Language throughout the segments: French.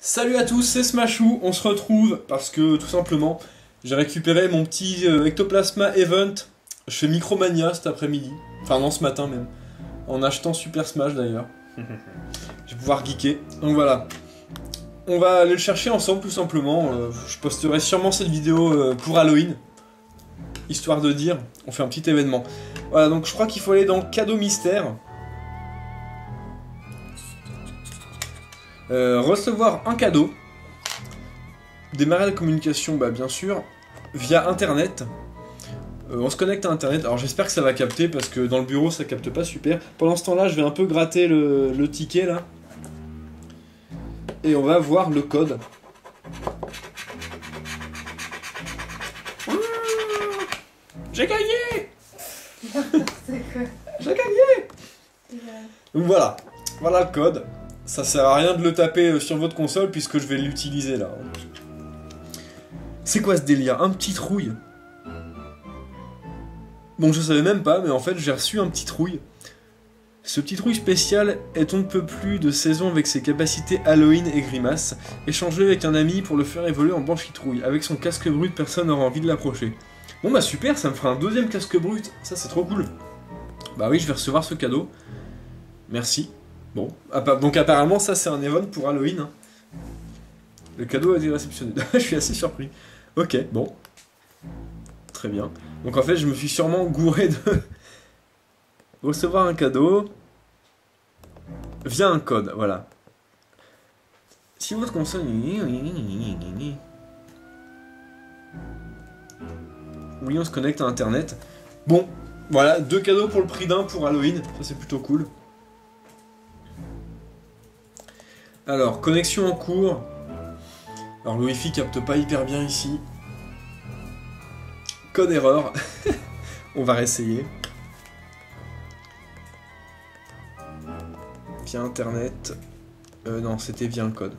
Salut à tous, c'est Smashou, on se retrouve parce que tout simplement j'ai récupéré mon petit Ectoplasma Event chez Micromania cet après-midi, enfin non ce matin même, en achetant Super Smash d'ailleurs. Je vais pouvoir geeker, donc voilà. On va aller le chercher ensemble tout simplement, je posterai sûrement cette vidéo pour Halloween, histoire de dire, on fait un petit événement. Voilà, donc je crois qu'il faut aller dans Cadeau Mystère. Recevoir un cadeau, démarrer la communication, bah bien sûr, via internet. On se connecte à internet, alors j'espère que ça va capter parce que dans le bureau ça capte pas super. Pendant ce temps là je vais un peu gratter le ticket là. Et on va voir le code. J'ai gagné. J'ai gagné. Donc voilà, voilà le code. Ça sert à rien de le taper sur votre console puisque je vais l'utiliser là. C'est quoi ce délire? Un petit trouille. Bon, je savais même pas, mais en fait j'ai reçu un petit trouille. Ce petit trouille spécial est on ne peut plus de saison avec ses capacités Halloween et grimace. Échangez avec un ami pour le faire évoluer en banchitrouille. Avec son casque brut, personne n'aura envie de l'approcher. Bon bah super, ça me fera un deuxième casque brut. Ça c'est trop cool. Bah oui, je vais recevoir ce cadeau. Merci. Bon, donc apparemment ça c'est un event pour Halloween. Hein. Le cadeau a été réceptionné. Je suis assez surpris. Ok, bon. Très bien. Donc en fait je me suis sûrement gouré de recevoir un cadeau via un code, voilà. Si votre console... Oui, on se connecte à internet. Bon, voilà, 2 cadeaux pour le prix d'un pour Halloween. Ça c'est plutôt cool. Alors, connexion en cours. Alors, le Wi-Fi capte pas hyper bien ici. Code erreur. On va réessayer. Via internet. Non, c'était via un code.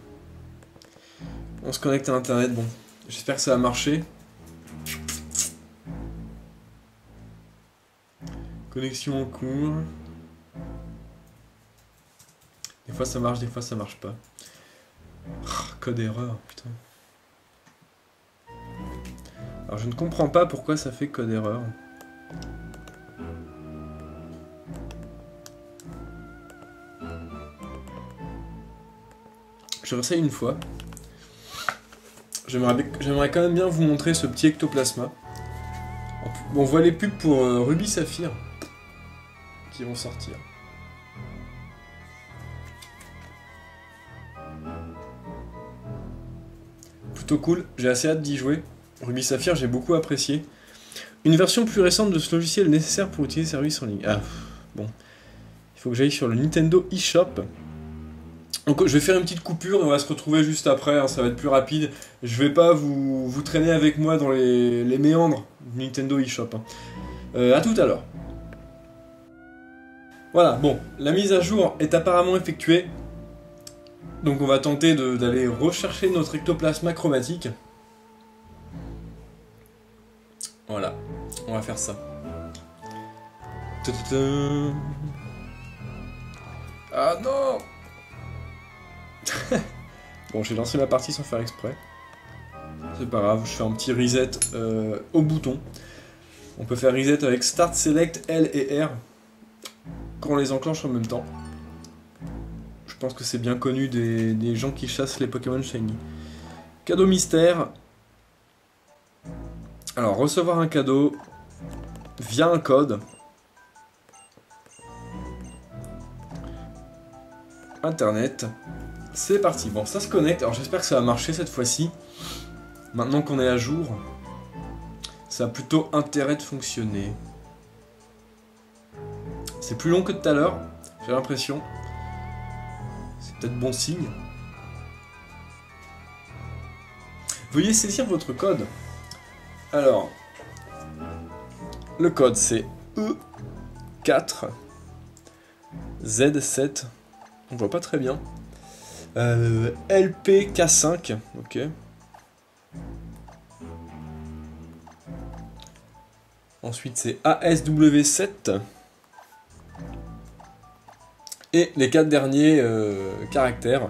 On se connecte à internet. Bon, j'espère que ça va marcher. Connexion en cours. Des fois ça marche, des fois ça marche pas. Code erreur, putain. Alors je ne comprends pas pourquoi ça fait code erreur. Je vais essayer une fois. J'aimerais quand même bien vous montrer ce petit ectoplasma. On voit les pubs pour Ruby Saphir qui vont sortir. Plutôt cool, j'ai assez hâte d'y jouer. Ruby Saphir, j'ai beaucoup apprécié. Une version plus récente de ce logiciel nécessaire pour utiliser service en ligne. Ah, bon. Il faut que j'aille sur le Nintendo eShop. Donc je vais faire une petite coupure et on va se retrouver juste après, hein, ça va être plus rapide. Je vais pas vous traîner avec moi dans les méandres du Nintendo eShop. Hein. À tout à l'heure. Voilà, bon, la mise à jour est apparemment effectuée. Donc on va tenter d'aller rechercher notre ectoplasma chromatique. Voilà, on va faire ça. Ah non. Bon, j'ai lancé ma partie sans faire exprès. C'est pas grave, je fais un petit reset au bouton. On peut faire reset avec Start, Select, L et R quand on les enclenche en même temps. Je pense que c'est bien connu des gens qui chassent les Pokémon Shiny. Cadeau mystère. Alors, recevoir un cadeau via un code. Internet. C'est parti. Bon, ça se connecte. Alors, j'espère que ça va marcher cette fois-ci. Maintenant qu'on est à jour, ça a plutôt intérêt de fonctionner. C'est plus long que tout à l'heure, j'ai l'impression. C'est peut-être bon signe. Veuillez saisir votre code. Alors, le code c'est E4 Z7. On voit pas très bien. LPK5. Ok. Ensuite c'est ASW7. Et les 4 derniers caractères.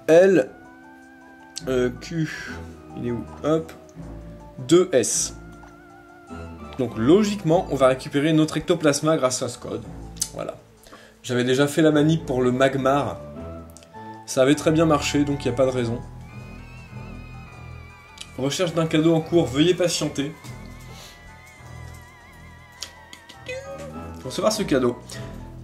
L, Q, il est où? Hop, 2S. Donc logiquement, on va récupérer notre ectoplasma grâce à ce code. Voilà. J'avais déjà fait la manip pour le Magmar. Ça avait très bien marché, donc il n'y a pas de raison. Recherche d'un cadeau en cours, veuillez patienter. Pour recevoir ce cadeau.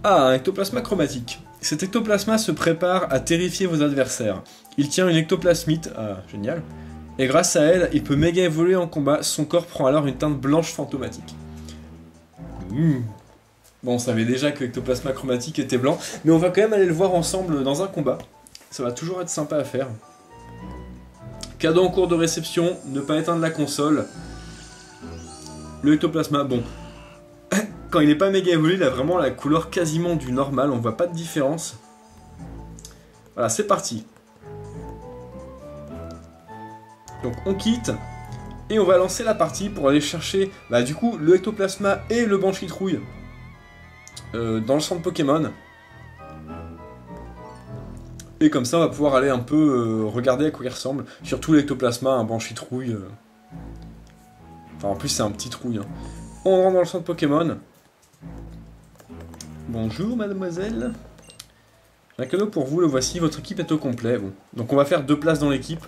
Ah, un ectoplasma chromatique. Cet ectoplasma se prépare à terrifier vos adversaires. Il tient une ectoplasmite, ah, génial. Et grâce à elle, il peut méga évoluer en combat, son corps prend alors une teinte blanche fantomatique. Bon, on savait déjà que l'ectoplasma chromatique était blanc, mais on va quand même aller le voir ensemble dans un combat. Ça va toujours être sympa à faire. Cadeau en cours de réception, ne pas éteindre la console. Le ectoplasma, bon. Quand il n'est pas méga évolué, il a vraiment la couleur quasiment du normal, on voit pas de différence. Voilà, c'est parti. Donc on quitte, et on va lancer la partie pour aller chercher, bah du coup, le ectoplasma et le banchitrouille dans le centre Pokémon. Et comme ça, on va pouvoir aller un peu regarder à quoi il ressemble. Surtout l'ectoplasma, un banchitrouille. Enfin, en plus, c'est un petit trouille. Hein. On rentre dans le centre Pokémon. Bonjour, mademoiselle. J'ai un cadeau pour vous, le voici. Votre équipe est au complet. Bon. Donc, on va faire 2 places dans l'équipe.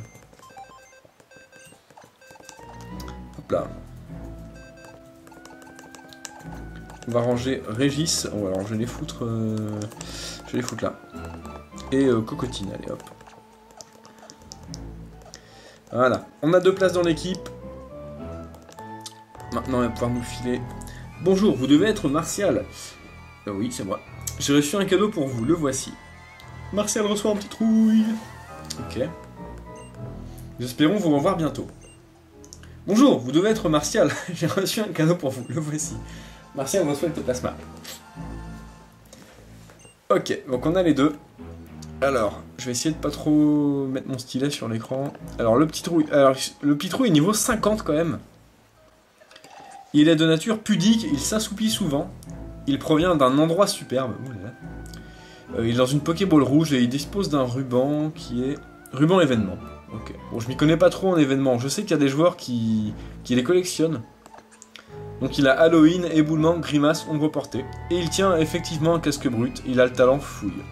Hop là. On va ranger Régis. On va ranger les foutres. Je vais les foutre là. Et Cocotine, allez hop. Voilà. On a 2 places dans l'équipe. Maintenant, on va pouvoir nous filer. Bonjour, vous devez être Martial. Oui, c'est moi. J'ai reçu un cadeau pour vous, le voici. Martial reçoit un petit trouille. Ok. Nous espérons vous revoir bientôt. Bonjour, vous devez être Martial. J'ai reçu un cadeau pour vous, le voici. Martial reçoit le plasma. Ok, donc on a les deux. Alors, je vais essayer de pas trop mettre mon stylet sur l'écran. Alors, le petit trouille. Alors, le petit trouille est niveau 50 quand même. Il est de nature pudique, il s'assoupit souvent. Il provient d'un endroit superbe. Il est dans une Pokéball rouge et il dispose d'un ruban qui est... Ruban événement. Ok. Bon, je m'y connais pas trop en événement. Je sais qu'il y a des joueurs qui les collectionnent. Donc il a Halloween, éboulement, grimace, ombre portée. Et il tient effectivement un casque brut. Il a le talent fouille.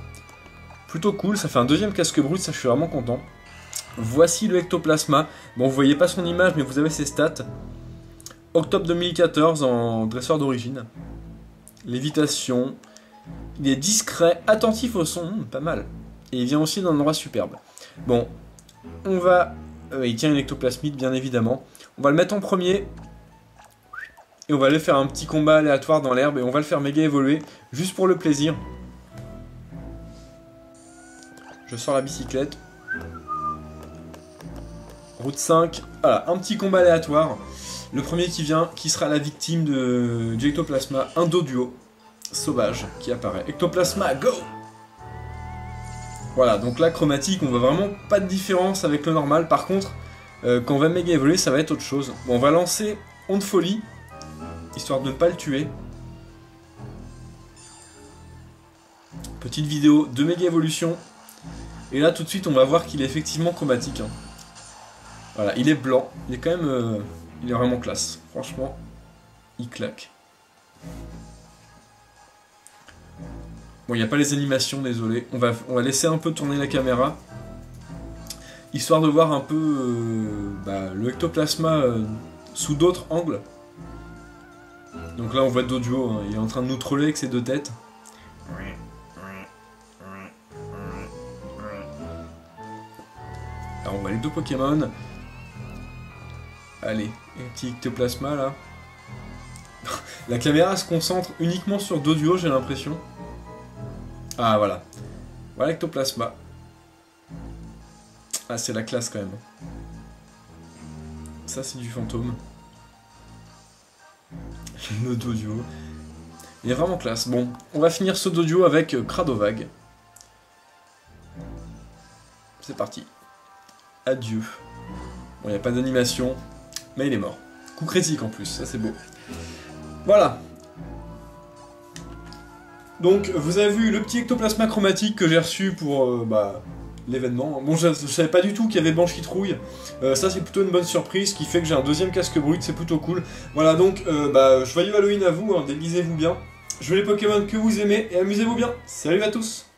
Plutôt cool, ça fait un deuxième casque brut, ça je suis vraiment content. Voici le ectoplasma. Bon, vous voyez pas son image, mais vous avez ses stats. Octobre 2014 en dresseur d'origine. Lévitation. Il est discret, attentif au son, pas mal. Et il vient aussi d'un endroit superbe. Bon, on va... il tient une ectoplasmite, bien évidemment. On va le mettre en premier. Et on va aller faire un petit combat aléatoire dans l'herbe. Et on va le faire méga évoluer, juste pour le plaisir. Je sors la bicyclette. Route 5. Voilà, un petit combat aléatoire. Le premier qui vient, qui sera la victime du ectoplasma, un Doduo sauvage qui apparaît. Ectoplasma, go! Voilà, donc là, chromatique, on voit vraiment pas de différence avec le normal. Par contre, quand on va méga évoluer, ça va être autre chose. Bon, on va lancer Onde Folie, histoire de ne pas le tuer. Petite vidéo de méga évolution. Et là, tout de suite, on va voir qu'il est effectivement chromatique. Hein. Voilà, il est blanc. Il est quand même... il est vraiment classe. Franchement, il claque. Bon, il n'y a pas les animations, désolé. On va laisser un peu tourner la caméra. Histoire de voir un peu le ectoplasma sous d'autres angles. Donc là, on voit Doduo. Hein, il est en train de nous troller avec ses 2 têtes. Alors, on voit les 2 Pokémon. Allez, un petit ectoplasma là. La caméra se concentre uniquement sur Doduo, j'ai l'impression. Ah voilà. Voilà ectoplasma. Ah, c'est la classe quand même. Ça, c'est du fantôme. Le Doduo. Il est vraiment classe. Bon, on va finir ce Doduo avec Cradovag. C'est parti. Adieu. Bon, il n'y a pas d'animation. Mais il est mort. Coup critique en plus, ça c'est beau. Voilà. Donc vous avez vu le petit ectoplasma chromatique que j'ai reçu pour l'événement. Bon, je savais pas du tout qu'il y avait Banshee Trouille. Ça, c'est plutôt une bonne surprise, qui fait que j'ai un deuxième casque brut, c'est plutôt cool. Voilà, donc, joyeux Halloween à vous, hein, déguisez-vous bien. Jouez les Pokémon que vous aimez et amusez-vous bien. Salut à tous!